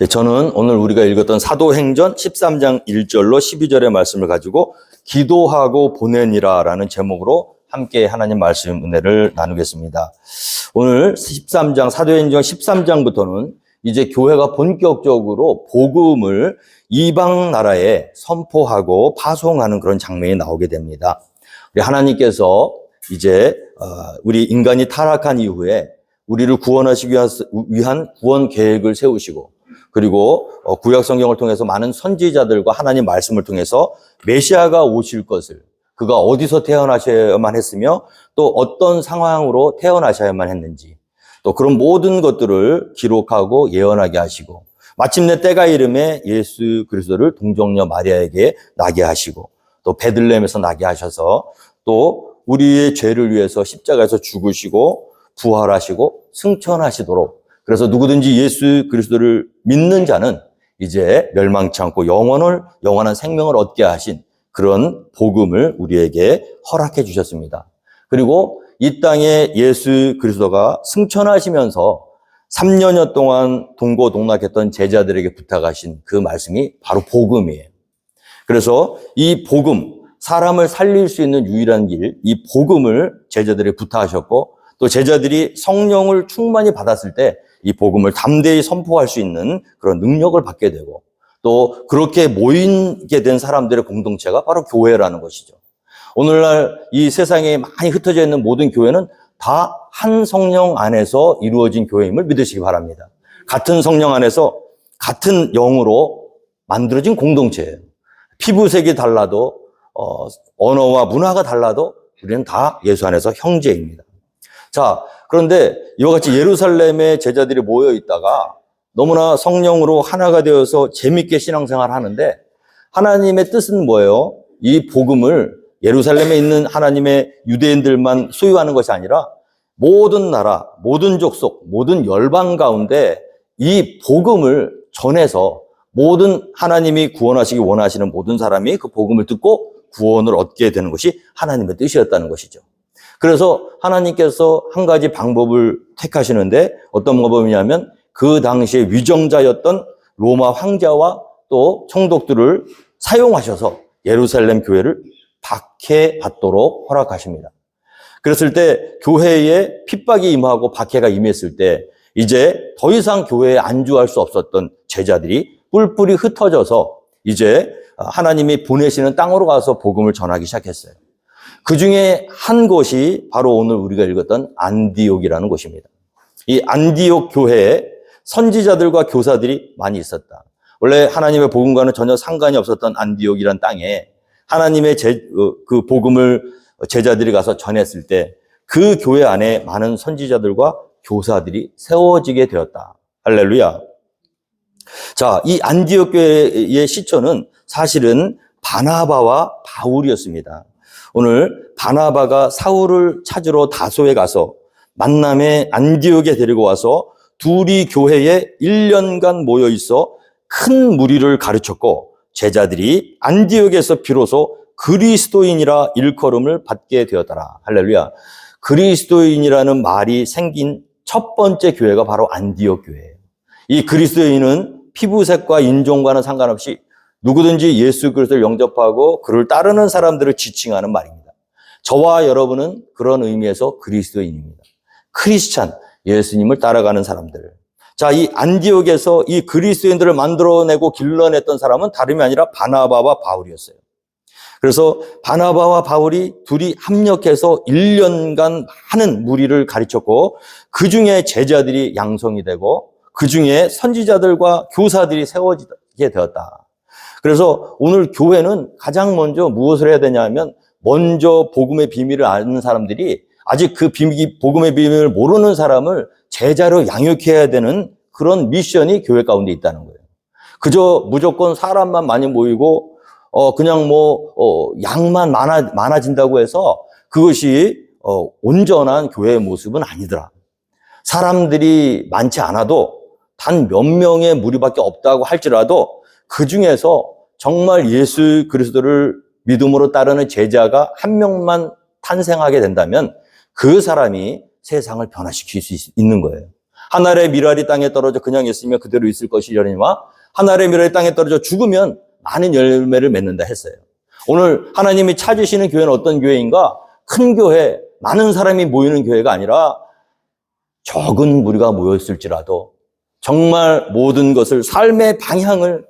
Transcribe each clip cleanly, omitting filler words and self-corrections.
저는 오늘 우리가 읽었던 사도행전 13장 1절로 12절의 말씀을 가지고 기도하고 보내니라 라는 제목으로 함께 하나님 말씀 은혜를 나누겠습니다. 오늘 13장, 사도행전 13장부터는 이제 교회가 본격적으로 복음을 이방 나라에 선포하고 파송하는 그런 장면이 나오게 됩니다. 우리 하나님께서 이제 우리 인간이 타락한 이후에 우리를 구원하시기 위한 구원 계획을 세우시고, 그리고 구약 성경을 통해서 많은 선지자들과 하나님 말씀을 통해서 메시아가 오실 것을, 그가 어디서 태어나셔야만 했으며 또 어떤 상황으로 태어나셔야만 했는지, 또 그런 모든 것들을 기록하고 예언하게 하시고, 마침내 때가 이름에 예수 그리스도를 동정녀 마리아에게 나게 하시고, 또 베들레헴에서 나게 하셔서 또 우리의 죄를 위해서 십자가에서 죽으시고 부활하시고 승천하시도록, 그래서 누구든지 예수 그리스도를 믿는 자는 이제 멸망치 않고 영원한 생명을 얻게 하신 그런 복음을 우리에게 허락해 주셨습니다. 그리고 이 땅에 예수 그리스도가 승천하시면서 3년여 동안 동고동락했던 제자들에게 부탁하신 그 말씀이 바로 복음이에요. 그래서 이 복음, 사람을 살릴 수 있는 유일한 길, 이 복음을 제자들에게 부탁하셨고, 또 제자들이 성령을 충만히 받았을 때 이 복음을 담대히 선포할 수 있는 그런 능력을 받게 되고, 또 그렇게 모이게 된 사람들의 공동체가 바로 교회라는 것이죠. 오늘날 이 세상에 많이 흩어져 있는 모든 교회는 다 한 성령 안에서 이루어진 교회임을 믿으시기 바랍니다. 같은 성령 안에서 같은 영으로 만들어진 공동체예요. 피부색이 달라도 언어와 문화가 달라도 우리는 다 예수 안에서 형제입니다. 자, 그런데 이와 같이 예루살렘에 제자들이 모여 있다가 너무나 성령으로 하나가 되어서 재밌게 신앙생활을 하는데, 하나님의 뜻은 뭐예요? 이 복음을 예루살렘에 있는 하나님의 유대인들만 소유하는 것이 아니라 모든 나라, 모든 족속, 모든 열방 가운데 이 복음을 전해서 모든 하나님이 구원하시기 원하시는 모든 사람이 그 복음을 듣고 구원을 얻게 되는 것이 하나님의 뜻이었다는 것이죠. 그래서 하나님께서 한 가지 방법을 택하시는데, 어떤 방법이냐면 그 당시에 위정자였던 로마 황제와 또 총독들을 사용하셔서 예루살렘 교회를 박해받도록 허락하십니다. 그랬을 때 교회에 핍박이 임하고 박해가 임했을 때 이제 더 이상 교회에 안주할 수 없었던 제자들이 뿔뿔이 흩어져서 이제 하나님이 보내시는 땅으로 가서 복음을 전하기 시작했어요. 그 중에 한 곳이 바로 오늘 우리가 읽었던 안디옥이라는 곳입니다. 이 안디옥 교회에 선지자들과 교사들이 많이 있었다. 원래 하나님의 복음과는 전혀 상관이 없었던 안디옥이란 땅에 하나님의 그 복음을 제자들이 가서 전했을 때 그 교회 안에 많은 선지자들과 교사들이 세워지게 되었다. 할렐루야. 자, 이 안디옥 교회의 시초는 사실은 바나바와 바울이었습니다. 오늘 바나바가 사울을 찾으러 다소에 가서 만남에 안디옥에 데리고 와서 둘이 교회에 1년간 모여 있어 큰 무리를 가르쳤고, 제자들이 안디옥에서 비로소 그리스도인이라 일컬음을 받게 되었더라. 할렐루야. 그리스도인이라는 말이 생긴 첫 번째 교회가 바로 안디옥 교회예요. 이 그리스도인은 피부색과 인종과는 상관없이 누구든지 예수 그리스도를 영접하고 그를 따르는 사람들을 지칭하는 말입니다. 저와 여러분은 그런 의미에서 그리스도인입니다. 크리스찬, 예수님을 따라가는 사람들. 자, 이 안디옥에서 이 그리스도인들을 만들어내고 길러냈던 사람은 다름이 아니라 바나바와 바울이었어요. 그래서 바나바와 바울이 둘이 합력해서 1년간 많은 무리를 가르쳤고, 그 중에 제자들이 양성이 되고 그 중에 선지자들과 교사들이 세워지게 되었다. 그래서 오늘 교회는 가장 먼저 무엇을 해야 되냐면, 먼저 복음의 비밀을 아는 사람들이 아직 그 복음의 비밀을 모르는 사람을 제자로 양육해야 되는 그런 미션이 교회 가운데 있다는 거예요. 그저 무조건 사람만 많이 모이고 그냥 양만 많아진다고 해서 그것이 온전한 교회의 모습은 아니더라. 사람들이 많지 않아도 단 몇 명의 무리밖에 없다고 할지라도 그 중에서 정말 예수 그리스도를 믿음으로 따르는 제자가 한 명만 탄생하게 된다면 그 사람이 세상을 변화시킬 수 있는 거예요. 한 알의 밀알이 땅에 떨어져 그냥 있으면 그대로 있을 것이려니와 한 알의 밀알이 땅에 떨어져 죽으면 많은 열매를 맺는다 했어요. 오늘 하나님이 찾으시는 교회는 어떤 교회인가? 큰 교회, 많은 사람이 모이는 교회가 아니라 적은 무리가 모였을지라도 정말 모든 것을, 삶의 방향을,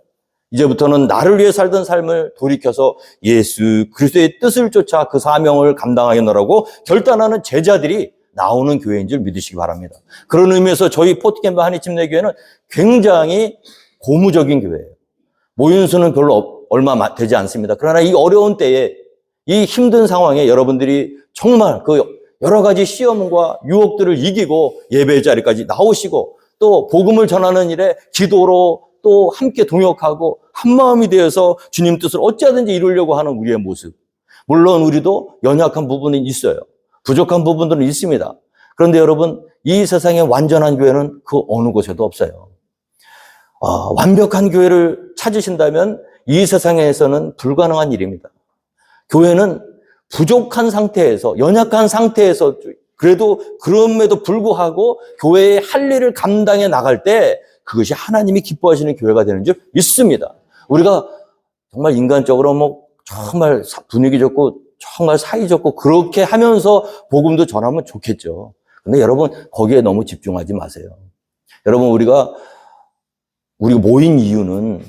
이제부터는 나를 위해 살던 삶을 돌이켜서 예수 그리스도의 뜻을 쫓아 그 사명을 감당하겠노라고 결단하는 제자들이 나오는 교회인 줄 믿으시기 바랍니다. 그런 의미에서 저희 포트캠프 한인침례교회는 굉장히 고무적인 교회예요. 모인 수는 별로 얼마 되지 않습니다. 그러나 이 어려운 때에, 이 힘든 상황에 여러분들이 정말 그 여러 가지 시험과 유혹들을 이기고 예배 자리까지 나오시고 또 복음을 전하는 일에 기도로 또 함께 동역하고 한마음이 되어서 주님 뜻을 어찌하든지 이루려고 하는 우리의 모습. 물론 우리도 연약한 부분이 있어요. 부족한 부분들은 있습니다. 그런데 여러분, 이 세상에 완전한 교회는 그 어느 곳에도 없어요. 완벽한 교회를 찾으신다면 이 세상에서는 불가능한 일입니다. 교회는 부족한 상태에서, 연약한 상태에서, 그래도 그럼에도 불구하고 교회의 할 일을 감당해 나갈 때 그것이 하나님이 기뻐하시는 교회가 되는 줄 믿습니다. 우리가 정말 인간적으로 정말 분위기 좋고 정말 사이좋고 그렇게 하면서 복음도 전하면 좋겠죠. 근데 여러분, 거기에 너무 집중하지 마세요. 여러분, 우리가 모인 이유는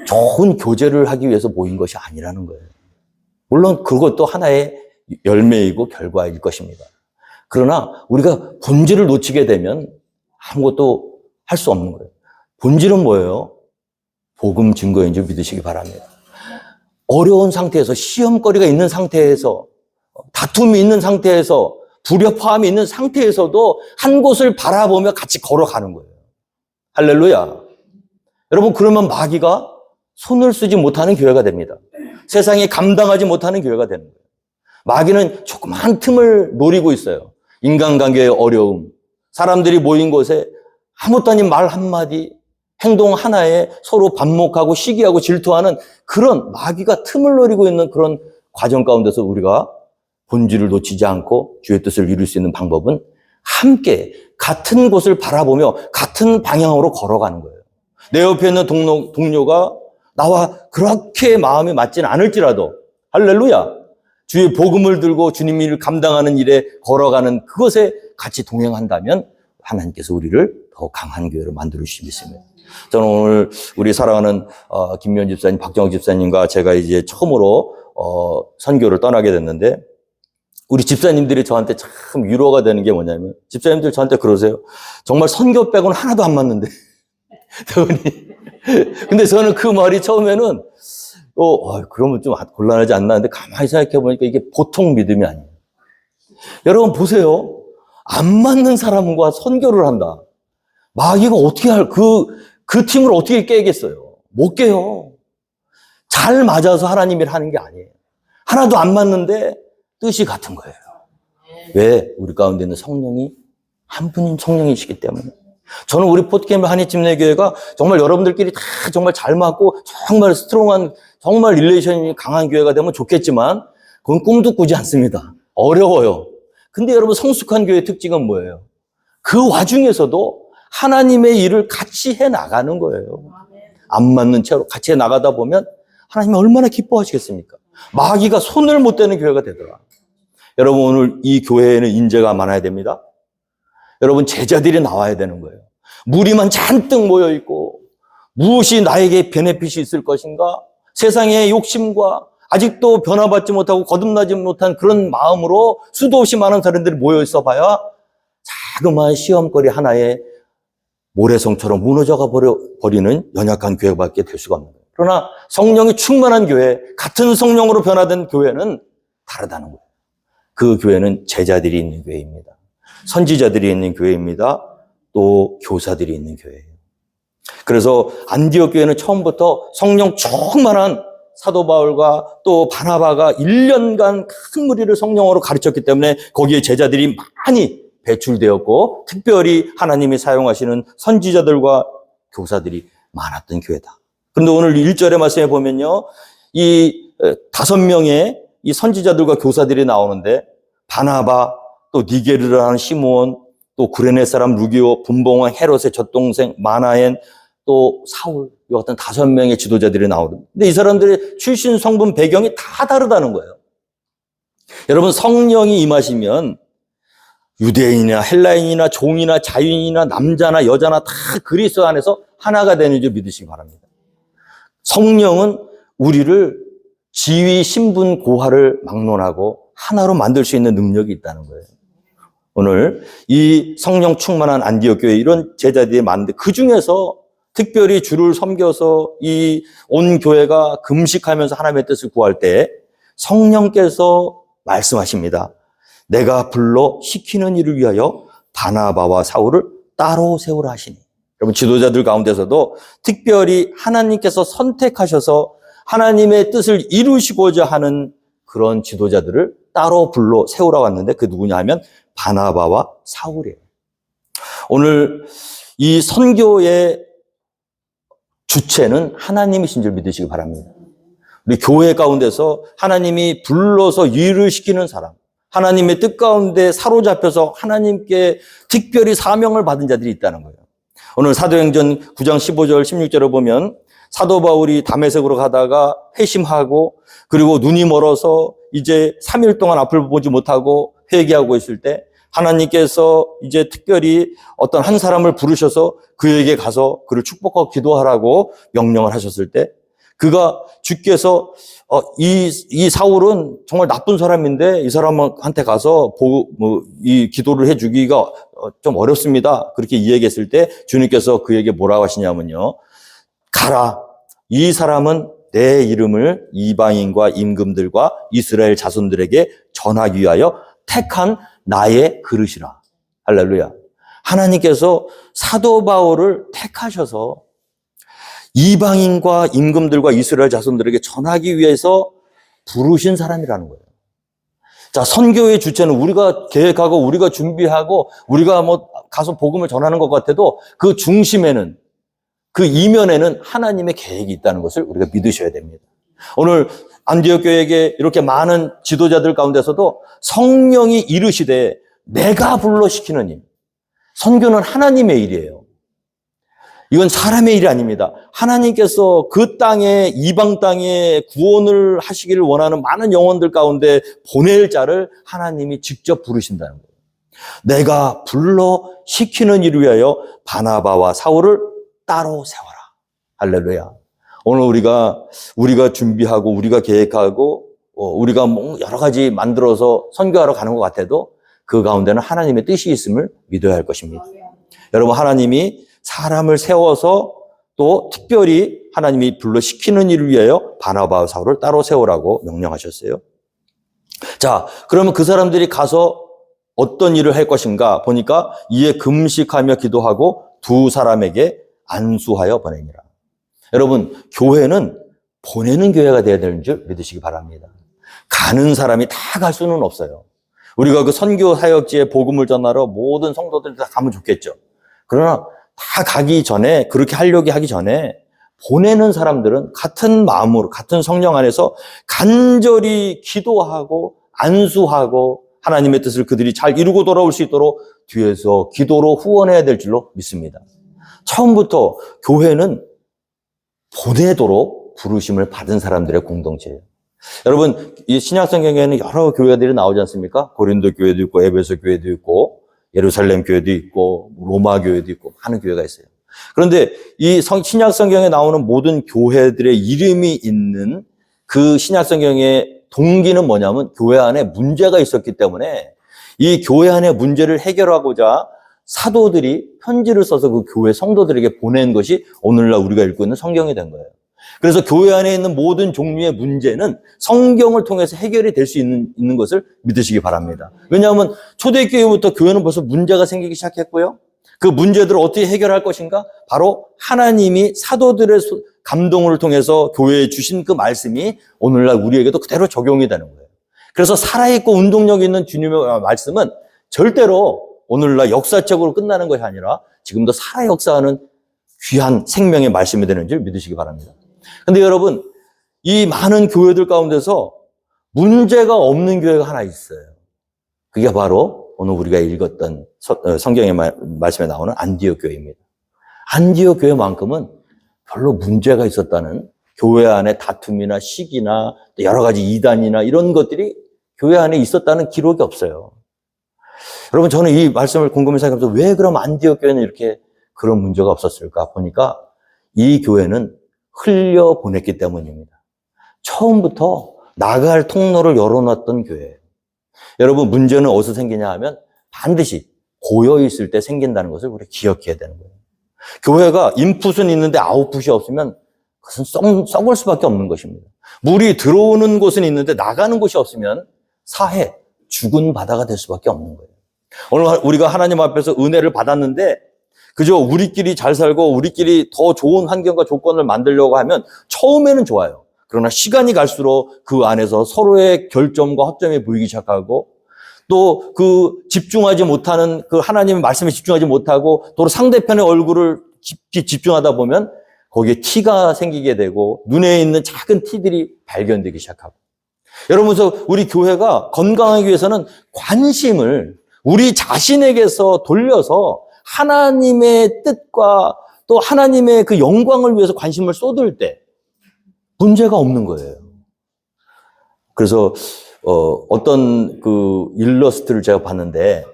좋은 교제를 하기 위해서 모인 것이 아니라는 거예요. 물론 그것도 하나의 열매이고 결과일 것입니다. 그러나 우리가 본질을 놓치게 되면 아무것도 할 수 없는 거예요. 본질은 뭐예요? 복음 증거인 줄 믿으시기 바랍니다. 어려운 상태에서, 시험거리가 있는 상태에서, 다툼이 있는 상태에서, 불협화음이 있는 상태에서도 한 곳을 바라보며 같이 걸어가는 거예요. 할렐루야. 여러분, 그러면 마귀가 손을 쓰지 못하는 교회가 됩니다. 세상이 감당하지 못하는 교회가 되는 거예요. 마귀는 조그만 틈을 노리고 있어요. 인간관계의 어려움, 사람들이 모인 곳에 아무것도 아닌 말 한마디, 행동 하나에 서로 반목하고 시기하고 질투하는 그런 마귀가 틈을 노리고 있는 그런 과정 가운데서 우리가 본질을 놓치지 않고 주의 뜻을 이룰 수 있는 방법은 함께 같은 곳을 바라보며 같은 방향으로 걸어가는 거예요. 내 옆에 있는 동료가 나와 그렇게 마음이 맞지는 않을지라도, 할렐루야, 주의 복음을 들고 주님 일을 감당하는 일에 걸어가는 그것에 같이 동행한다면 하나님께서 우리를 더 강한 교회로 만들어 주실 수 있습니다. 저는 오늘 우리 사랑하는 김미연 집사님, 박정욱 집사님과 제가 이제 처음으로 선교를 떠나게 됐는데, 우리 집사님들이 저한테 참 위로가 되는 게 뭐냐면, 집사님들 저한테 그러세요. 정말 선교 빼고는 하나도 안 맞는데. 근데 저는 그 말이 처음에는 그러면 좀 곤란하지 않나 했는데, 가만히 생각해 보니까 이게 보통 믿음이 아니에요. 여러분 보세요. 안 맞는 사람과 선교를 한다. 마귀가 어떻게 그 팀을 어떻게 깨겠어요? 못 깨요. 잘 맞아서 하나님이 하는 게 아니에요. 하나도 안 맞는데 뜻이 같은 거예요. 왜? 우리 가운데 있는 성령이 한 분인 성령이시기 때문에. 저는 우리 포트캠프 한인침례교회가 정말 여러분들끼리 다 정말 잘 맞고 정말 스트롱한, 정말 릴레이션이 강한 교회가 되면 좋겠지만 그건 꿈도 꾸지 않습니다. 어려워요. 근데 여러분, 성숙한 교회의 특징은 뭐예요? 그 와중에서도 하나님의 일을 같이 해 나가는 거예요. 안 맞는 채로 같이 해 나가다 보면 하나님이 얼마나 기뻐하시겠습니까? 마귀가 손을 못 대는 교회가 되더라. 여러분, 오늘 이 교회에는 인재가 많아야 됩니다. 여러분, 제자들이 나와야 되는 거예요. 무리만 잔뜩 모여있고 무엇이 나에게 베네핏이 있을 것인가? 세상의 욕심과 아직도 변화받지 못하고 거듭나지 못한 그런 마음으로 수도 없이 많은 사람들이 모여있어 봐야 자그마한 시험거리 하나에 모래성처럼 무너져가 버리는 연약한 교회밖에 될 수가 없는 거예요. 그러나 성령이 충만한 교회, 같은 성령으로 변화된 교회는 다르다는 거예요. 그 교회는 제자들이 있는 교회입니다. 선지자들이 있는 교회입니다. 또 교사들이 있는 교회예요. 그래서 안디옥 교회는 처음부터 성령 충만한 사도 바울과 또 바나바가 1년간 큰 무리를 성령으로 가르쳤기 때문에 거기에 제자들이 많이 배출되었고, 특별히 하나님이 사용하시는 선지자들과 교사들이 많았던 교회다. 그런데 오늘 1절의 말씀에 보면요, 이 5명의 이 선지자들과 교사들이 나오는데, 바나바, 또 니게르라는 시므온, 또 구레네 사람 루기오, 분봉왕 헤롯의 젖동생 마나엔, 또 사울, 이 같은 5명의 지도자들이 나오거든요. 근데 이 사람들의 출신 성분 배경이 다 다르다는 거예요. 여러분, 성령이 임하시면 유대인이나 헬라인이나 종이나 자유인이나 남자나 여자나 다 그리스도 안에서 하나가 되는 줄 믿으시기 바랍니다. 성령은 우리를 지위, 신분, 고하를 막론하고 하나로 만들 수 있는 능력이 있다는 거예요. 오늘 이 성령 충만한 안디옥 교회 이런 제자들이 많은데 그 중에서 특별히 주를 섬겨서 이 온 교회가 금식하면서 하나님의 뜻을 구할 때 성령께서 말씀하십니다. 내가 불러 시키는 일을 위하여 바나바와 사울을 따로 세우라 하시니. 여러분, 지도자들 가운데서도 특별히 하나님께서 선택하셔서 하나님의 뜻을 이루시고자 하는 그런 지도자들을 따로 불러 세우라 왔는데 그 누구냐 하면 바나바와 사울이에요. 오늘 이 선교의 주체는 하나님이신 줄 믿으시기 바랍니다. 우리 교회 가운데서 하나님이 불러서 일을 시키는 사람, 하나님의 뜻 가운데 사로잡혀서 하나님께 특별히 사명을 받은 자들이 있다는 거예요. 오늘 사도행전 9장 15절 16절을 보면 사도 바울이 다메섹으로 가다가 회심하고 그리고 눈이 멀어서 이제 3일 동안 앞을 보지 못하고 회개하고 있을 때 하나님께서 이제 특별히 어떤 한 사람을 부르셔서 그에게 가서 그를 축복하고 기도하라고 명령을 하셨을 때 그가 주께서 이 사울은 정말 나쁜 사람인데 이 사람한테 가서 이 기도를 해주기가 좀 어렵습니다. 그렇게 이야기했을 때 주님께서 그에게 뭐라고 하시냐면요. 가라. 이 사람은 내 이름을 이방인과 임금들과 이스라엘 자손들에게 전하기 위하여 택한 나의 그릇이라. 할렐루야. 하나님께서 사도 바울을 택하셔서 이방인과 임금들과 이스라엘 자손들에게 전하기 위해서 부르신 사람이라는 거예요. 자, 선교의 주체는 우리가 계획하고 우리가 준비하고 우리가 가서 복음을 전하는 것 같아도 그 중심에는 그 이면에는 하나님의 계획이 있다는 것을 우리가 믿으셔야 됩니다. 오늘 안디옥 교회에게 이렇게 많은 지도자들 가운데서도 성령이 이르시되 내가 불러 시키는 일. 선교는 하나님의 일이에요. 이건 사람의 일이 아닙니다. 하나님께서 그 땅에 이방 땅에 구원을 하시기를 원하는 많은 영혼들 가운데 보낼 자를 하나님이 직접 부르신다는 거예요. 내가 불러 시키는 일을 위하여 바나바와 사울을 따로 세워라. 할렐루야. 오늘 우리가 준비하고 우리가 계획하고 우리가 여러 가지 만들어서 선교하러 가는 것 같아도 그 가운데는 하나님의 뜻이 있음을 믿어야 할 것입니다. 여러분, 하나님이 사람을 세워서 또 특별히 하나님이 불러 시키는 일을 위하여 바나바와 사울을 따로 세우라고 명령하셨어요. 자, 그러면 그 사람들이 가서 어떤 일을 할 것인가 보니까 이에 금식하며 기도하고 2 사람에게 안수하여 보내니라. 여러분, 교회는 보내는 교회가 되어야 되는 줄 믿으시기 바랍니다. 가는 사람이 다 갈 수는 없어요. 우리가 그 선교 사역지에 복음을 전하러 모든 성도들이 다 가면 좋겠죠. 그러나 다 가기 전에, 그렇게 하려고 하기 전에 보내는 사람들은 같은 마음으로, 같은 성령 안에서 간절히 기도하고 안수하고 하나님의 뜻을 그들이 잘 이루고 돌아올 수 있도록 뒤에서 기도로 후원해야 될 줄로 믿습니다. 처음부터 교회는 보내도록 부르심을 받은 사람들의 공동체예요. 여러분, 이 신약 성경에는 여러 교회들이 나오지 않습니까? 고린도 교회도 있고, 에베소 교회도 있고, 예루살렘 교회도 있고, 로마 교회도 있고, 많은 교회가 있어요. 그런데 이 신약 성경에 나오는 모든 교회들의 이름이 있는 그 신약 성경의 동기는 뭐냐면 교회 안에 문제가 있었기 때문에 이 교회 안의 문제를 해결하고자 사도들이 편지를 써서 그 교회 성도들에게 보낸 것이 오늘날 우리가 읽고 있는 성경이 된 거예요. 그래서 교회 안에 있는 모든 종류의 문제는 성경을 통해서 해결이 될 수 있는 것을 믿으시기 바랍니다. 왜냐하면 초대교회부터 교회는 벌써 문제가 생기기 시작했고요. 그 문제들을 어떻게 해결할 것인가? 바로 하나님이 사도들의 감동을 통해서 교회에 주신 그 말씀이 오늘날 우리에게도 그대로 적용이 되는 거예요. 그래서 살아있고 운동력 있는 주님의 말씀은 절대로 오늘날 역사적으로 끝나는 것이 아니라 지금도 살아 역사하는 귀한 생명의 말씀이 되는 줄 믿으시기 바랍니다. 근데 여러분, 이 많은 교회들 가운데서 문제가 없는 교회가 하나 있어요. 그게 바로 오늘 우리가 읽었던 성경의 말씀에 나오는 안디옥 교회입니다. 안디옥 교회만큼은 별로 문제가 있었다는 교회 안에 다툼이나 시기나 여러 가지 이단이나 이런 것들이 교회 안에 있었다는 기록이 없어요. 여러분, 저는 이 말씀을 곰곰이 생각하면서 왜 그럼 안디옥 교회는 이렇게 그런 문제가 없었을까 보니까 이 교회는 흘려보냈기 때문입니다. 처음부터 나갈 통로를 열어놨던 교회예요. 여러분, 문제는 어디서 생기냐 하면 반드시 고여있을 때 생긴다는 것을 우리 기억해야 되는 거예요. 교회가 인풋은 있는데 아웃풋이 없으면 그것은 썩을 수밖에 없는 것입니다. 물이 들어오는 곳은 있는데 나가는 곳이 없으면 사해, 죽은 바다가 될 수밖에 없는 거예요. 오늘 우리가 하나님 앞에서 은혜를 받았는데 그저 우리끼리 잘 살고 우리끼리 더 좋은 환경과 조건을 만들려고 하면 처음에는 좋아요. 그러나 시간이 갈수록 그 안에서 서로의 결점과 허점이 보이기 시작하고 또 그 집중하지 못하는 그 하나님의 말씀에 집중하지 못하고 또 상대편의 얼굴을 깊이 집중하다 보면 거기에 티가 생기게 되고 눈에 있는 작은 티들이 발견되기 시작하고 여러분, 그래서 우리 교회가 건강하기 위해서는 관심을 우리 자신에게서 돌려서 하나님의 뜻과 또 하나님의 그 영광을 위해서 관심을 쏟을 때 문제가 없는 거예요. 그래서 어떤 그 일러스트를 제가 봤는데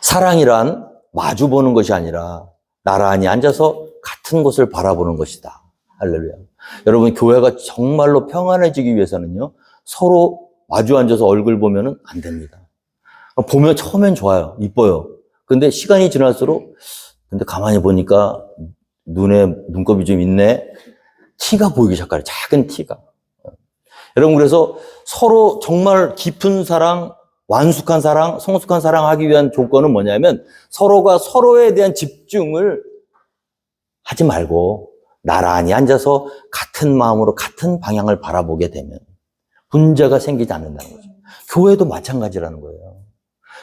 사랑이란 마주보는 것이 아니라 나란히 앉아서 같은 곳을 바라보는 것이다. 할렐루야. 여러분, 교회가 정말로 평안해지기 위해서는요, 서로 마주 앉아서 얼굴 보면은 안 됩니다. 보면 처음엔 좋아요. 이뻐요. 근데 시간이 지날수록 근데 가만히 보니까 눈에 눈곱이 좀 있네. 티가 보이기 시작해요. 작은 티가. 여러분, 그래서 서로 정말 깊은 사랑, 완숙한 사랑, 성숙한 사랑하기 위한 조건은 뭐냐면 서로가 서로에 대한 집중을 하지 말고 나란히 앉아서 같은 마음으로 같은 방향을 바라보게 되면 문제가 생기지 않는다는 거죠. 교회도 마찬가지라는 거예요.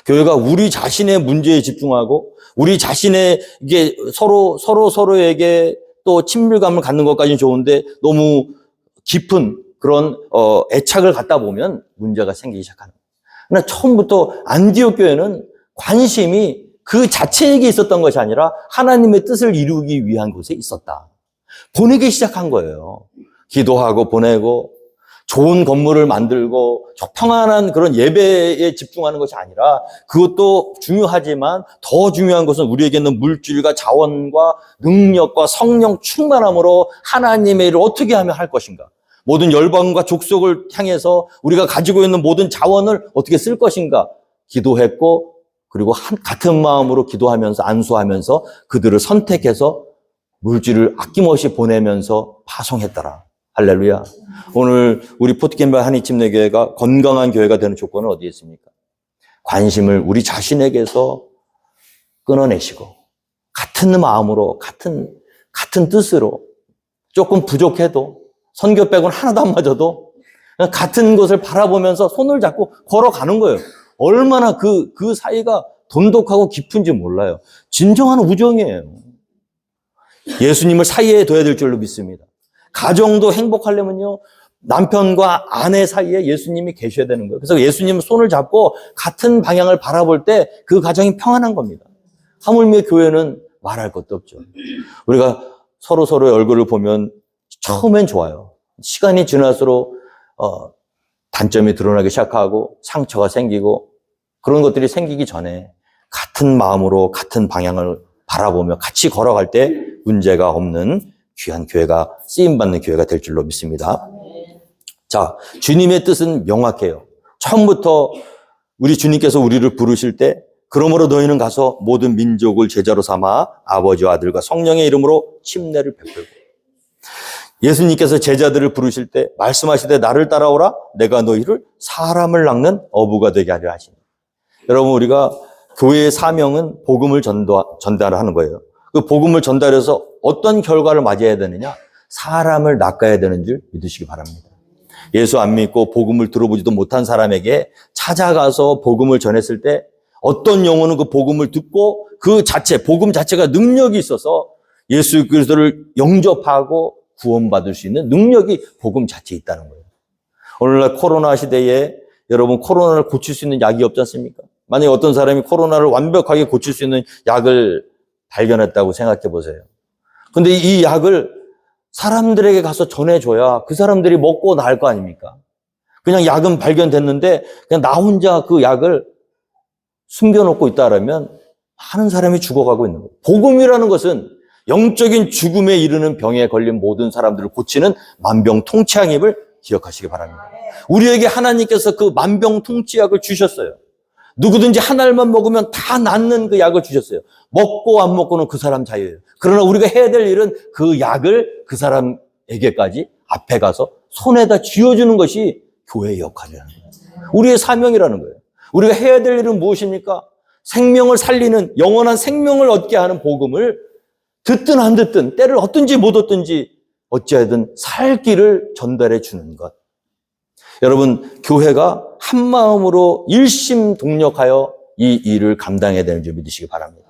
교회가 우리 자신의 문제에 집중하고 우리 자신에게 서로에게 또 친밀감을 갖는 것까지는 좋은데 너무 깊은 그런 애착을 갖다 보면 문제가 생기기 시작하는 거예요. 그러나 처음부터 안디옥 교회는 관심이 그 자체에게 있었던 것이 아니라 하나님의 뜻을 이루기 위한 곳에 있었다. 보내기 시작한 거예요. 기도하고 보내고 좋은 건물을 만들고 평안한 그런 예배에 집중하는 것이 아니라 그것도 중요하지만 더 중요한 것은 우리에게는 물질과 자원과 능력과 성령 충만함으로 하나님의 일을 어떻게 하면 할 것인가. 모든 열방과 족속을 향해서 우리가 가지고 있는 모든 자원을 어떻게 쓸 것인가 기도했고 그리고 같은 마음으로 기도하면서 안수하면서 그들을 선택해서 물질을 아낌없이 보내면서 파송했더라. 할렐루야. 오늘 우리 포트캠벨 한인침례교회가 건강한 교회가 되는 조건은 어디에 있습니까? 관심을 우리 자신에게서 끊어내시고 같은 마음으로 같은 뜻으로 조금 부족해도 선교 빼고는 하나도 안 맞아도 같은 곳을 바라보면서 손을 잡고 걸어가는 거예요. 얼마나 그 사이가 돈독하고 깊은지 몰라요. 진정한 우정이에요. 예수님을 사이에 둬야 될 줄로 믿습니다. 가정도 행복하려면요, 남편과 아내 사이에 예수님이 계셔야 되는 거예요. 그래서 예수님 손을 잡고 같은 방향을 바라볼 때 그 가정이 평안한 겁니다. 하물며 교회는 말할 것도 없죠. 우리가 서로의 얼굴을 보면 처음엔 좋아요. 시간이 지날수록 단점이 드러나기 시작하고 상처가 생기고 그런 것들이 생기기 전에 같은 마음으로 같은 방향을 바라보며 같이 걸어갈 때 문제가 없는 귀한 교회가 쓰임받는 교회가 될 줄로 믿습니다. 자, 주님의 뜻은 명확해요. 처음부터 우리 주님께서 우리를 부르실 때 그러므로 너희는 가서 모든 민족을 제자로 삼아 아버지와 아들과 성령의 이름으로 침례를 베풀고 예수님께서 제자들을 부르실 때 말씀하시되 나를 따라오라 내가 너희를 사람을 낚는 어부가 되게 하려 하시니 여러분 우리가 교회의 사명은 복음을 전달하는 거예요. 그 복음을 전달해서 어떤 결과를 맞이해야 되느냐? 사람을 낚아야 되는 줄 믿으시기 바랍니다. 예수 안 믿고 복음을 들어보지도 못한 사람에게 찾아가서 복음을 전했을 때 어떤 영혼은 그 복음을 듣고 그 자체, 복음 자체가 능력이 있어서 예수 그리스도를 영접하고 구원받을 수 있는 능력이 복음 자체에 있다는 거예요. 오늘날 코로나 시대에 여러분 코로나를 고칠 수 있는 약이 없지 않습니까? 만약에 어떤 사람이 코로나를 완벽하게 고칠 수 있는 약을 발견했다고 생각해 보세요. 근데 이 약을 사람들에게 가서 전해줘야 그 사람들이 먹고 나을 거 아닙니까? 그냥 약은 발견됐는데 그냥 나 혼자 그 약을 숨겨놓고 있다라면 많은 사람이 죽어가고 있는 거예요. 복음이라는 것은 영적인 죽음에 이르는 병에 걸린 모든 사람들을 고치는 만병통치약임을 기억하시기 바랍니다. 우리에게 하나님께서 그 만병통치약을 주셨어요. 누구든지 한 알만 먹으면 다 낫는 그 약을 주셨어요. 먹고 안 먹고는 그 사람 자유예요. 그러나 우리가 해야 될 일은 그 약을 그 사람에게까지 앞에 가서 손에다 쥐어주는 것이 교회의 역할이라는 거예요. 우리의 사명이라는 거예요. 우리가 해야 될 일은 무엇입니까? 생명을 살리는 영원한 생명을 얻게 하는 복음을 듣든 안 듣든 때를 얻든지 못 얻든지 어찌하든 살 길을 전달해 주는 것. 여러분, 교회가 한 마음으로 일심동력하여 이 일을 감당해야 되는 줄 믿으시기 바랍니다.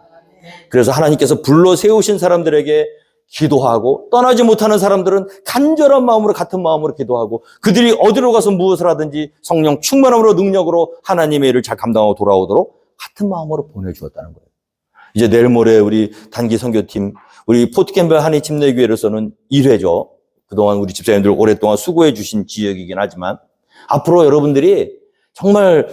그래서 하나님께서 불러 세우신 사람들에게 기도하고 떠나지 못하는 사람들은 간절한 마음으로 같은 마음으로 기도하고 그들이 어디로 가서 무엇을 하든지 성령 충만함으로 능력으로 하나님의 일을 잘 감당하고 돌아오도록 같은 마음으로 보내주었다는 거예요. 이제 내일 모레 우리 단기 선교팀, 우리 포트캠벨 한인 침례교회로서는 1회죠. 그동안 우리 집사님들 오랫동안 수고해 주신 지역이긴 하지만 앞으로 여러분들이 정말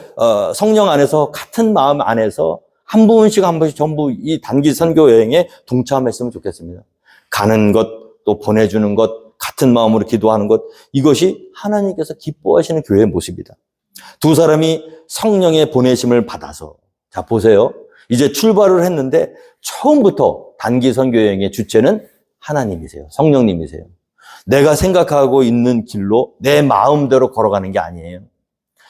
성령 안에서 같은 마음 안에서 한 번씩 전부 이 단기 선교 여행에 동참했으면 좋겠습니다. 가는 것, 또 보내주는 것, 같은 마음으로 기도하는 것, 이것이 하나님께서 기뻐하시는 교회의 모습이다. 두 사람이 성령의 보내심을 받아서, 자 보세요. 이제 출발을 했는데 처음부터 단기 선교 여행의 주체는 하나님이세요. 성령님이세요. 내가 생각하고 있는 길로 내 마음대로 걸어가는 게 아니에요.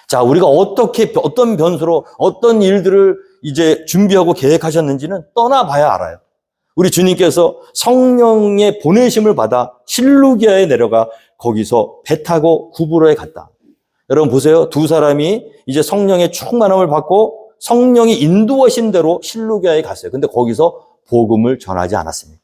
자, 우리가 어떤 변수로 어떤 일들을 이제 준비하고 계획하셨는지는 떠나봐야 알아요. 우리 주님께서 성령의 보내심을 받아 실루기아에 내려가 거기서 배 타고 구브로에 갔다. 여러분 보세요. 두 사람이 이제 성령의 충만함을 받고 성령이 인도하신 대로 실루기아에 갔어요. 근데 거기서 복음을 전하지 않았습니다.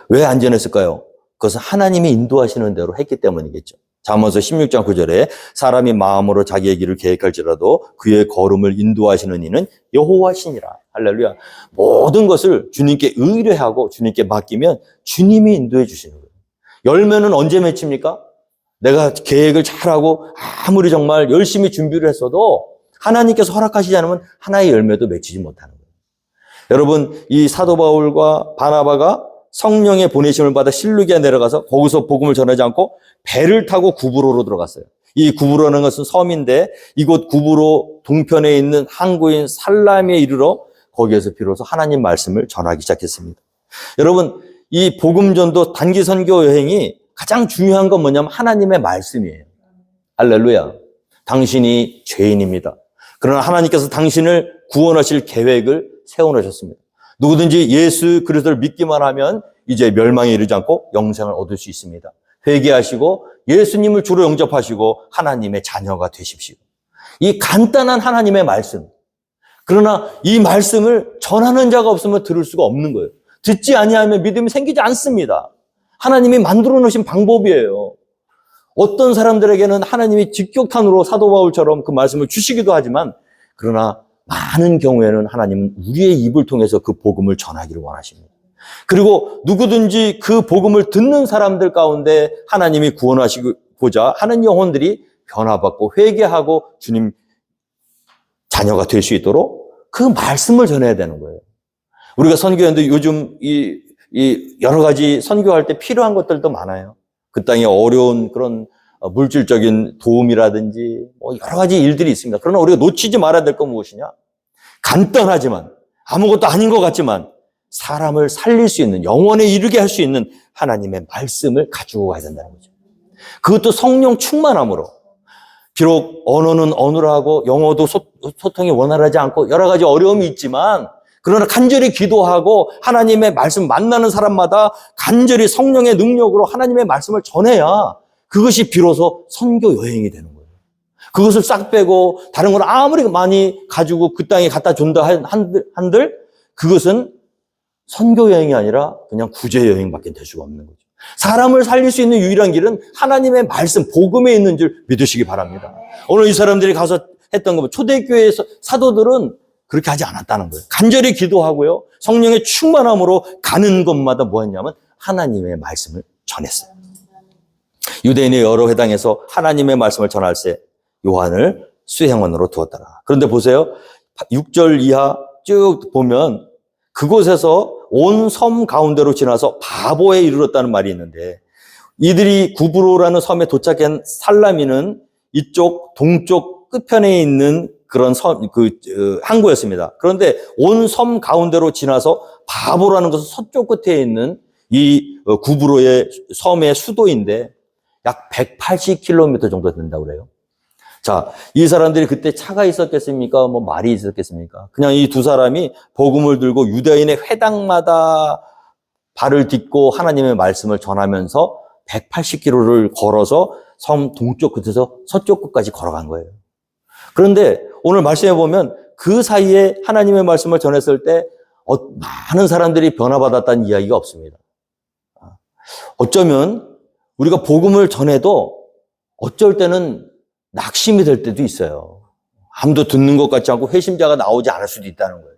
왜 안 전했을까요? 그것은 하나님이 인도하시는 대로 했기 때문이겠죠. 잠언서 16장 9절에 사람이 마음으로 자기의 길을 계획할지라도 그의 걸음을 인도하시는 이는 여호와시니라. 할렐루야. 모든 것을 주님께 의뢰하고 주님께 맡기면 주님이 인도해 주시는 거예요. 열매는 언제 맺힙니까? 내가 계획을 잘하고 아무리 정말 열심히 준비를 했어도 하나님께서 허락하시지 않으면 하나의 열매도 맺히지 못하는 거예요. 여러분, 이 사도 바울과 바나바가 성령의 보내심을 받아 실루기아에 내려가서 거기서 복음을 전하지 않고 배를 타고 구브로로 들어갔어요. 이 구브로라는 것은 섬인데 이곳 구브로 동편에 있는 항구인 살라미에 이르러 거기에서 비로소 하나님 말씀을 전하기 시작했습니다. 여러분, 이 복음전도 단기 선교 여행이 가장 중요한 건 뭐냐면 하나님의 말씀이에요. 할렐루야. 당신이 죄인입니다. 그러나 하나님께서 당신을 구원하실 계획을 세워놓으셨습니다. 누구든지 예수 그리스도를 믿기만 하면 이제 멸망에 이르지 않고 영생을 얻을 수 있습니다. 회개하시고 예수님을 주로 영접하시고 하나님의 자녀가 되십시오. 이 간단한 하나님의 말씀. 그러나 이 말씀을 전하는 자가 없으면 들을 수가 없는 거예요. 듣지 아니하면 믿음이 생기지 않습니다. 하나님이 만들어 놓으신 방법이에요. 어떤 사람들에게는 하나님이 직격탄으로 사도 바울처럼 그 말씀을 주시기도 하지만 그러나 많은 경우에는 하나님은 우리의 입을 통해서 그 복음을 전하기를 원하십니다. 그리고 누구든지 그 복음을 듣는 사람들 가운데 하나님이 구원하시고자 하는 영혼들이 변화받고 회개하고 주님 자녀가 될 수 있도록 그 말씀을 전해야 되는 거예요. 우리가 선교하는데 요즘 이 여러 가지 선교할 때 필요한 것들도 많아요. 그 땅에 어려운 그런 물질적인 도움이라든지 여러 가지 일들이 있습니다. 그러나 우리가 놓치지 말아야 될 건 무엇이냐? 간단하지만 아무것도 아닌 것 같지만 사람을 살릴 수 있는 영원에 이르게 할 수 있는 하나님의 말씀을 가지고 가야 된다는 거죠. 그것도 성령 충만함으로. 비록 언어는 언어라고 영어도 소통이 원활하지 않고 여러 가지 어려움이 있지만 그러나 간절히 기도하고 하나님의 말씀 만나는 사람마다 간절히 성령의 능력으로 하나님의 말씀을 전해야 그것이 비로소 선교 여행이 되는 거예요. 그것을 싹 빼고 다른 걸 아무리 많이 가지고 그 땅에 갖다 준다 한들 그것은 선교 여행이 아니라 그냥 구제 여행밖에 될 수가 없는 거죠. 사람을 살릴 수 있는 유일한 길은 하나님의 말씀, 복음에 있는 줄 믿으시기 바랍니다. 오늘 이 사람들이 가서 했던 거. 초대교회 사도들은 그렇게 하지 않았다는 거예요. 간절히 기도하고요. 성령의 충만함으로 가는 곳마다 뭐 했냐면 하나님의 말씀을 전했어요. 유대인의 여러 회당에서 하나님의 말씀을 전할 때 요한을 수행원으로 두었더라. 그런데 보세요. 6절 이하 쭉 보면 그곳에서 온 섬 가운데로 지나서 바보에 이르렀다는 말이 있는데, 이들이 구브로라는 섬에 도착한 살라미는 이쪽 동쪽 끝편에 있는 그런 항구였습니다. 그런데 온 섬 가운데로 지나서 바보라는 것은 서쪽 끝에 있는 이 구브로의 섬의 수도인데 약 180km 정도 된다고 그래요. 자, 이 사람들이 그때 차가 있었겠습니까? 뭐 말이 있었겠습니까? 그냥 이 두 사람이 복음을 들고 유대인의 회당마다 발을 딛고 하나님의 말씀을 전하면서 180km를 걸어서 섬 동쪽 끝에서 서쪽 끝까지 걸어간 거예요. 그런데 오늘 말씀해 보면 그 사이에 하나님의 말씀을 전했을 때 많은 사람들이 변화받았다는 이야기가 없습니다. 어쩌면 우리가 복음을 전해도 어쩔 때는 낙심이 될 때도 있어요. 아무도 듣는 것 같지 않고 회심자가 나오지 않을 수도 있다는 거예요.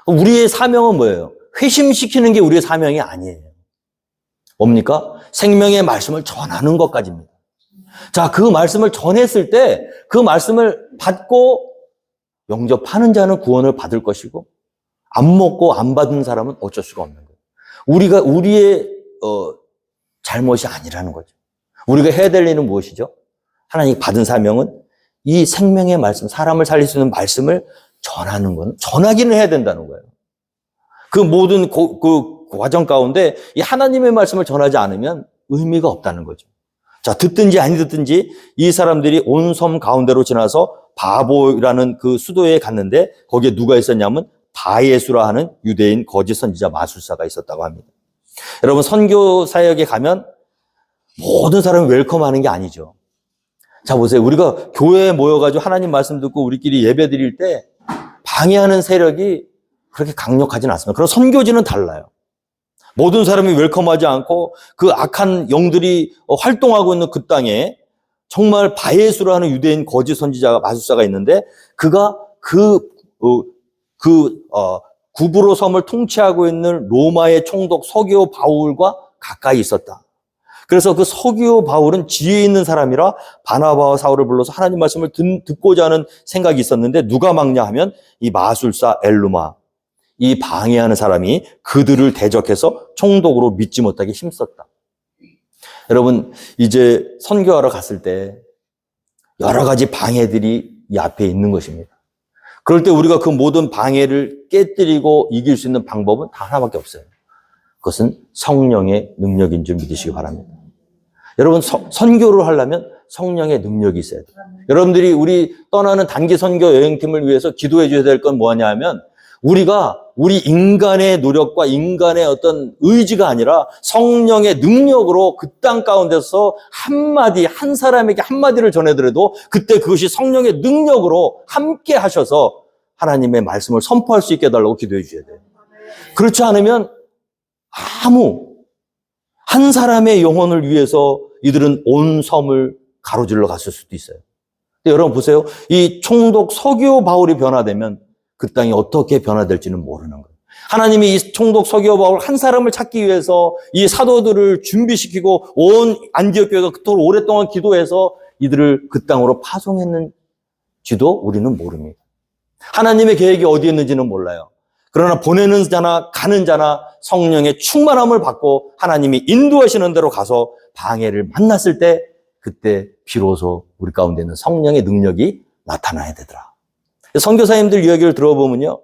우리의 사명은 뭐예요? 회심시키는 게 우리의 사명이 아니에요. 뭡니까? 생명의 말씀을 전하는 것까지입니다. 자, 그 말씀을 전했을 때 그 말씀을 받고 영접하는 자는 구원을 받을 것이고 안 먹고 안 받은 사람은 어쩔 수가 없는 거예요. 우리의 잘못이 아니라는 거죠. 우리가 해야 될 일은 무엇이죠? 하나님 받은 사명은 이 생명의 말씀, 사람을 살릴 수 있는 말씀을 전하는 건 전하기는 해야 된다는 거예요. 그 모든 그 과정 가운데 이 하나님의 말씀을 전하지 않으면 의미가 없다는 거죠. 자, 듣든지 아니 듣든지 이 사람들이 온 섬 가운데로 지나서 바보라는 그 수도에 갔는데 거기에 누가 있었냐면 바예수라 하는 유대인 거짓 선지자 마술사가 있었다고 합니다. 여러분, 선교 사역에 가면 모든 사람을 웰컴하는 게 아니죠. 자, 보세요. 우리가 교회에 모여가지고 하나님 말씀 듣고 우리끼리 예배 드릴 때 방해하는 세력이 그렇게 강력하진 않습니다. 그럼 선교지는 달라요. 모든 사람이 웰컴하지 않고 그 악한 영들이 활동하고 있는 그 땅에 정말 바예수라는 유대인 거짓 선지자가 마술사가 있는데 그가 구브로 섬을 통치하고 있는 로마의 총독 서기오 바울과 가까이 있었다. 그래서 그 서기오 바울은 지혜 있는 사람이라 바나바와 사울을 불러서 하나님 말씀을 듣고자 하는 생각이 있었는데 누가 막냐 하면 이 마술사 엘루마, 이 방해하는 사람이 그들을 대적해서 총독으로 믿지 못하게 힘썼다. 여러분, 이제 선교하러 갔을 때 여러 가지 방해들이 이 앞에 있는 것입니다. 그럴 때 우리가 그 모든 방해를 깨뜨리고 이길 수 있는 방법은 다 하나밖에 없어요. 그것은 성령의 능력인 줄 믿으시기 바랍니다. 여러분, 선교를 하려면 성령의 능력이 있어야 돼요. 여러분들이 우리 떠나는 단기 선교 여행팀을 위해서 기도해 줘야 될 건 뭐냐 하면 우리가 우리 인간의 노력과 인간의 어떤 의지가 아니라 성령의 능력으로 그 땅 가운데서 한 사람에게 한마디를 전해더라도 그때 그것이 성령의 능력으로 함께 하셔서 하나님의 말씀을 선포할 수 있게 해달라고 기도해 주셔야 돼요. 그렇지 않으면 한 사람의 영혼을 위해서 이들은 온 섬을 가로질러 갔을 수도 있어요. 근데 여러분 보세요. 이 총독 서기오 바울이 변화되면 그 땅이 어떻게 변화될지는 모르는 거예요. 하나님이 이 총독 서기오 바울 한 사람을 찾기 위해서 이 사도들을 준비시키고 온 안디옥 교회가 그토록 오랫동안 기도해서 이들을 그 땅으로 파송했는지도 우리는 모릅니다. 하나님의 계획이 어디에 있는지는 몰라요. 그러나 보내는 자나 가는 자나 성령의 충만함을 받고 하나님이 인도하시는 대로 가서 방해를 만났을 때 그때 비로소 우리 가운데 있는 성령의 능력이 나타나야 되더라. 선교사님들 이야기를 들어보면요.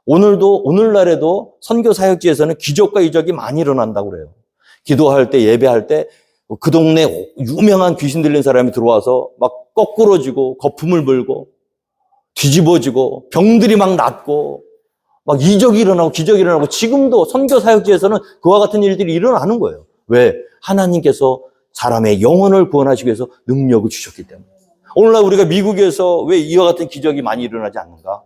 오늘날에도 선교 사역지에서는 기적과 이적이 많이 일어난다고 그래요. 기도할 때, 예배할 때, 그 동네 유명한 귀신 들린 사람이 들어와서 막 거꾸러지고, 거품을 불고, 뒤집어지고, 병들이 막 낫고, 막 이적이 일어나고, 기적이 일어나고, 지금도 선교 사역지에서는 그와 같은 일들이 일어나는 거예요. 왜? 하나님께서 사람의 영혼을 구원하시기 위해서 능력을 주셨기 때문에. 오늘날 우리가 미국에서 왜 이와 같은 기적이 많이 일어나지 않는가?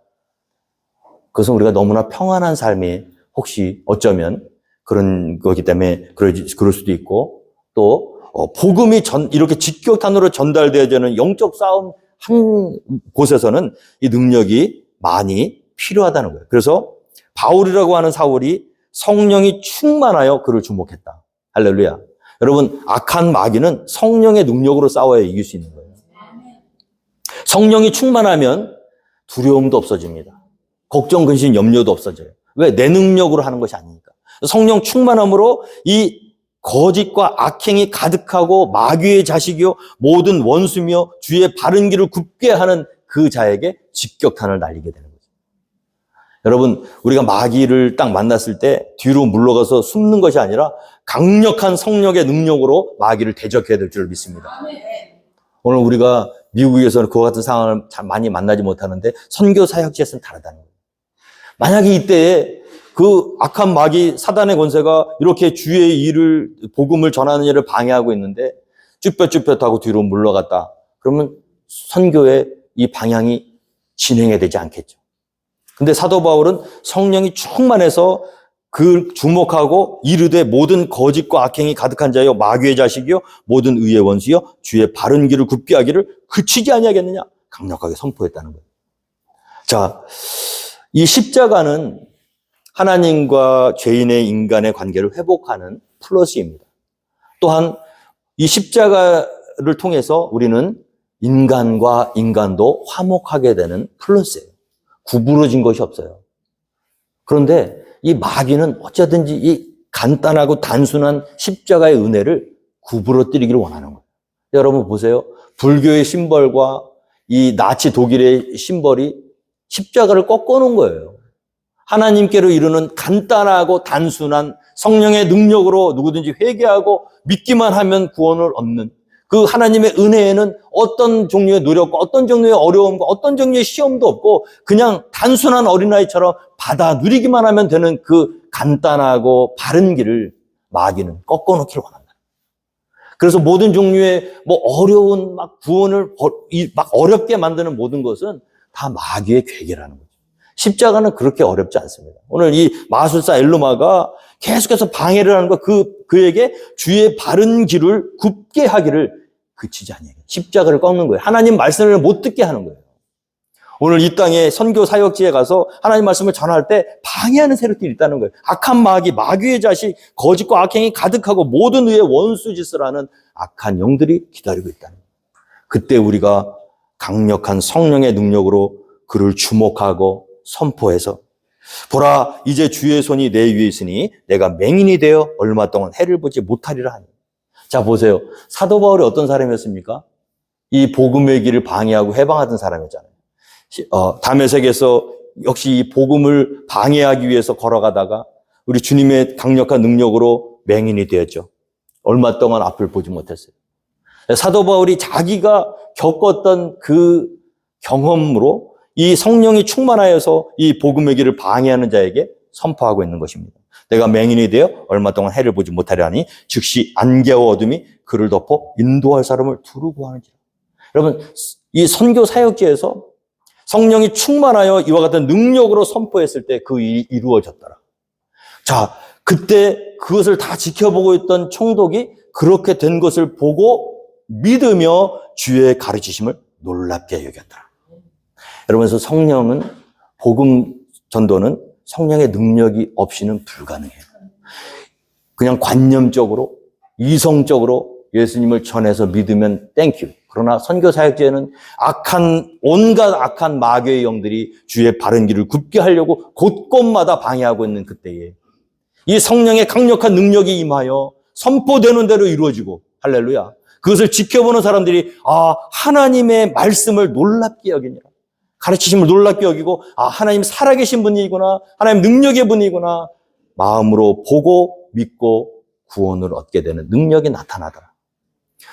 그것은 우리가 너무나 평안한 삶이 혹시 어쩌면 그런 거기 때문에 그럴 수도 있고 또 복음이 이렇게 직격탄으로 전달되어지는 영적 싸움 한 곳에서는 이 능력이 많이 필요하다는 거예요. 그래서 바울이라고 하는 사울이 성령이 충만하여 그를 주목했다. 할렐루야. 여러분, 악한 마귀는 성령의 능력으로 싸워야 이길 수 있는 거예요. 성령이 충만하면 두려움도 없어집니다. 걱정, 근심, 염려도 없어져요. 왜? 내 능력으로 하는 것이 아니니까. 성령 충만함으로 이 거짓과 악행이 가득하고 마귀의 자식이요 모든 원수며 주의 바른 길을 굽게 하는 그 자에게 직격탄을 날리게 되는 거죠. 여러분, 우리가 마귀를 딱 만났을 때 뒤로 물러가서 숨는 것이 아니라 강력한 성령의 능력으로 마귀를 대적해야 될 줄 믿습니다. 오늘 우리가 미국에서는 그와 같은 상황을 참 많이 만나지 못하는데 선교 사역지에서는 다르다는 거예요. 만약에 이때에 그 악한 마귀 사단의 권세가 이렇게 주의 일을 복음을 전하는 일을 방해하고 있는데 쭈뼛쭈뼛하고 뒤로 물러갔다. 그러면 선교의 이 방향이 진행이 되지 않겠죠. 근데 사도 바울은 성령이 충만해서 그 주목하고 이르되 모든 거짓과 악행이 가득한 자여 마귀의 자식이요 모든 의의 원수여 주의 바른 길을 굽게 하기를 그치지 아니하겠느냐 강력하게 선포했다는 거예요. 자, 이 십자가는 하나님과 죄인의 인간의 관계를 회복하는 플러스입니다. 또한 이 십자가를 통해서 우리는 인간과 인간도 화목하게 되는 플러스예요. 구부러진 것이 없어요. 그런데 이 마귀는 어쩌든지 이 간단하고 단순한 십자가의 은혜를 구부러뜨리기를 원하는 거예요. 여러분 보세요. 불교의 심벌과 이 나치 독일의 심벌이 십자가를 꺾어놓은 거예요. 하나님께로 이르는 간단하고 단순한 성령의 능력으로 누구든지 회개하고 믿기만 하면 구원을 얻는 그 하나님의 은혜에는 어떤 종류의 노력과 어떤 종류의 어려움과 어떤 종류의 시험도 없고 그냥 단순한 어린아이처럼 받아 누리기만 하면 되는 그 간단하고 바른 길을 마귀는 꺾어놓기를 원한다. 그래서 모든 종류의 어려운 구원을 어렵게 만드는 모든 것은 다 마귀의 괴계라는 거죠. 십자가는 그렇게 어렵지 않습니다. 오늘 이 마술사 엘루마가 계속해서 방해를 하는 거 그에게 주의 바른 길을 굽게 하기를 그치지 아니하게 십자가를 꺾는 거예요. 하나님 말씀을 못 듣게 하는 거예요. 오늘 이 땅에 선교 사역지에 가서 하나님 말씀을 전할 때 방해하는 세력들이 있다는 거예요. 악한 마귀의 자식, 거짓과 악행이 가득하고 모든 의의 원수짓을 하는 악한 영들이 기다리고 있다는 거예요. 그때 우리가 강력한 성령의 능력으로 그를 주목하고 선포해서 보라 이제 주의 손이 내 위에 있으니 내가 맹인이 되어 얼마 동안 해를 보지 못하리라 하니. 자 보세요. 사도 바울이 어떤 사람이었습니까? 이 복음의 길을 방해하고 해방하던 사람이었잖아요. 다메섹에서 역시 이 복음을 방해하기 위해서 걸어가다가 우리 주님의 강력한 능력으로 맹인이 되었죠. 얼마 동안 앞을 보지 못했어요. 사도 바울이 자기가 겪었던 그 경험으로 이 성령이 충만하여서 이 복음의 길을 방해하는 자에게 선포하고 있는 것입니다. 내가 맹인이 되어 얼마 동안 해를 보지 못하려니 즉시 안개와 어둠이 그를 덮어 인도할 사람을 두루 구하는지라. 여러분 이 선교 사역지에서 성령이 충만하여 이와 같은 능력으로 선포했을 때 그 일이 이루어졌더라. 자, 그때 그것을 다 지켜보고 있던 총독이 그렇게 된 것을 보고 믿으며 주의 가르치심을 놀랍게 여겼더라. 여러분, 그래서 성령은 복음 전도는 성령의 능력이 없이는 불가능해요. 그냥 관념적으로 이성적으로 예수님을 전해서 믿으면 땡큐. 그러나 선교 사역지에는 온갖 악한 마귀의 영들이 주의 바른 길을 굽게 하려고 곳곳마다 방해하고 있는 그때에 이 성령의 강력한 능력이 임하여 선포되는 대로 이루어지고 할렐루야. 그것을 지켜보는 사람들이 하나님의 말씀을 놀랍게 여기니라. 가르치심을 놀랍게 여기고 하나님 살아계신 분이구나. 하나님 능력의 분이구나. 마음으로 보고 믿고 구원을 얻게 되는 능력이 나타나더라.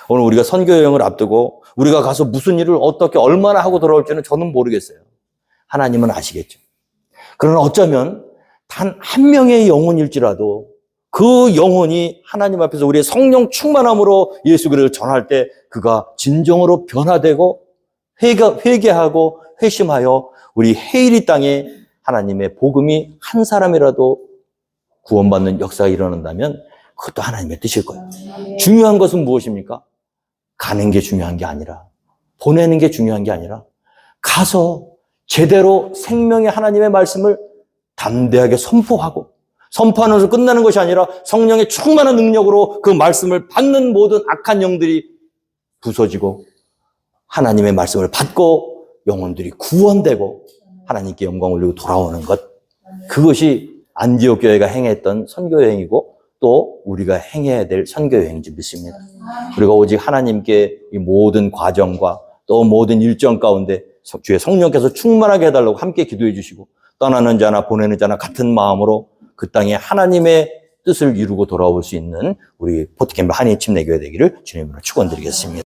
오늘 우리가 선교 여행을 앞두고 우리가 가서 무슨 일을 어떻게 얼마나 하고 돌아올지는 저는 모르겠어요. 하나님은 아시겠죠. 그러나 어쩌면 단 한 명의 영혼일지라도 그 영혼이 하나님 앞에서 우리의 성령 충만함으로 예수 그리스도를 전할 때 그가 진정으로 변화되고 회개하고 회심하여 우리 헤일리 땅에 하나님의 복음이 한 사람이라도 구원받는 역사가 일어난다면 그것도 하나님의 뜻일 거예요. 중요한 것은 무엇입니까? 가는 게 중요한 게 아니라 보내는 게 중요한 게 아니라 가서 제대로 생명의 하나님의 말씀을 담대하게 선포하면서 끝나는 것이 아니라 성령의 충만한 능력으로 그 말씀을 받는 모든 악한 영들이 부서지고 하나님의 말씀을 받고 영혼들이 구원되고 하나님께 영광 올리고 돌아오는 것. 그것이 안디옥 교회가 행했던 선교 여행이고 또 우리가 행해야 될 선교 여행인지 믿습니다. 우리가 오직 하나님께 이 모든 과정과 또 모든 일정 가운데 주의 성령께서 충만하게 해달라고 함께 기도해 주시고 떠나는 자나 보내는 자나 같은 마음으로 그 땅에 하나님의 뜻을 이루고 돌아올 수 있는 우리 포트캠프 한인 침례교회 되기를 주님으로 축원드리겠습니다.